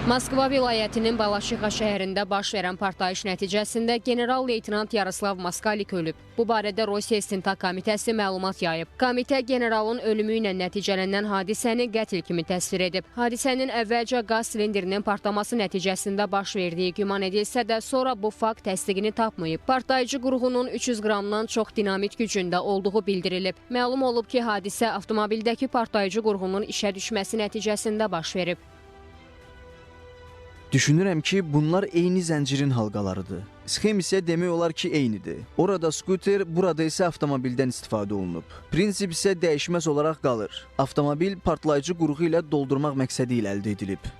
Moskva vilayətinin Balaşixa şəhərində baş verən partlayış nəticəsində general-leytenant Yaroslav Moskalik ölüb. Bu barədə Rusiya İstintaq Komitəsi məlumat yayıb. Komitə generalın ölümü ilə nəticələnən hadisəni qətl kimi təsvir edib. Hadisənin əvvəlcə qaz silindirinin partlaması nəticəsində baş verdiyi güman edilsə də, sonra bu fakt təsdiqini tapmayıb. Partlayıcı qurğunun 300 qramdan çox dinamit gücündə olduğu bildirilib. Məlum olub ki, hadisə avtomobildəki partlayıcı qurğunun işə düşməsi nəticəsində baş verib. Düşünürəm ki, bunlar eyni zəncirin halqalarıdır. Sxem isə demək olar ki, eynidir. Orada skuter, burada isə avtomobildən istifadə olunub. Prinsip isə dəyişməz olaraq qalır. Avtomobil partlayıcı qurğu ilə doldurmaq məqsədi ilə əldə edilib.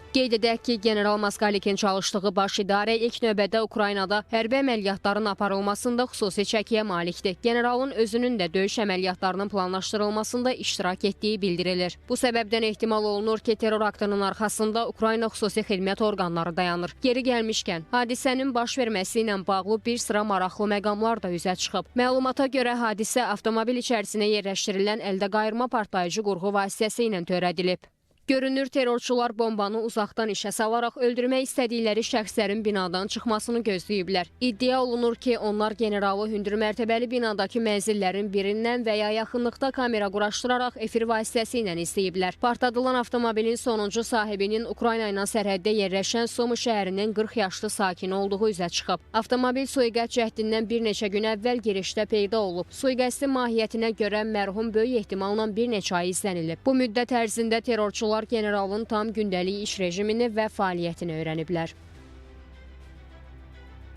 Qeyd edək ki, General Moskalikin çalışdığı baş idarə ilk növbədə Ukraynada hərbi əməliyyatların aparılmasında xüsusi çəkiyə malikdir. Generalın özünün də döyüş əməliyyatlarının planlaşdırılmasında iştirak etdiyi bildirilir. Bu səbəbdən ehtimal olunur ki, terror aktının arxasında Ukrayna xüsusi xidmət orqanları dayanır. Geri gəlmişkən, hadisənin baş verməsi ilə bağlı bir sıra maraqlı məqamlar da üzə çıxıb. Məlumata görə hadisə avtomobil içərisinə yerləşdirilən əldə qayırma partlayıcı qurğu vasitəsi ilə törədilib. Görünür, terrorçular bombanı uzaqdan işə salaraq öldürmək istədikləri şəxslərin binadan çıxmasını gözləyiblər. İddia olunur ki, onlar generalı hündür mərtəbəli binadakı mənzillərin birindən və ya yaxınlıqda kamera quraşdıraraq efir vasitəsi ilə izləyiblər. Partladılan avtomobilin sonuncu sahibinin Ukrayna ilə sərhəddə yerləşən Sumy şəhərinin 40 yaşlı sakini olduğu üzə çıxıb. Avtomobil sui-qəsd cəhdindən bir neçə gün əvvəl girişdə peyda olub. Sui-qəsdin mahiyyətinə görə mərhum böyük ehtimalla bir neçə ay izlənilib. Bu müddət ərzində terrorçular generalın tam gündəlik iş rejimini və fəaliyyətini öyrəniblər.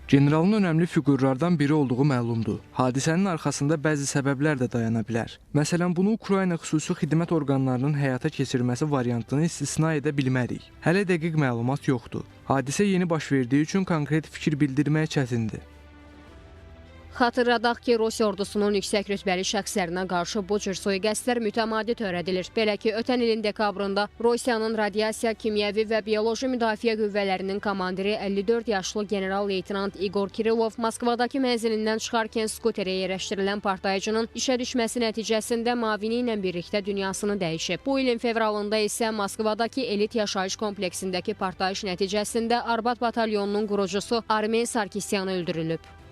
Generalın önəmli fiqurlardan biri olduğu məlumdur. Hadisənin arxasında bəzi səbəblər də dayana bilər. Məsələn, bunu Ukrayna xüsusi xidmət orqanlarının həyata keçirməsi variantını istisna edə bilmərik. Hələ dəqiq məlumat yoxdur. Hadisə yeni baş verdiyi üçün konkret fikir bildirmək çətindir. Xatırladaq ki, Rusiya ordusunun yüksək rütbəli şəxslərinə qarşı bu cür sui-qəsdlər mütəmadi törədilir. Belə ki, ötən ilin dekabrında Rusiyanın radiasiya, kimyəvi və bioloji müdafiə qüvvələrinin komandiri 54 yaşlı general-leytenant Igor Kirilov Moskvadakı mənzilindən çıxarkən skuterə yerləşdirilən partlayıcının işə düşməsi nəticəsində mavini ilə birlikdə dünyasını dəyişib. Bu ilin fevralında isə Moskvadakı elit yaşayış kompleksindəki partlayış nəticəsində Arbat batalyonunun qurucusu Armen Sarkisyan öldürülüb.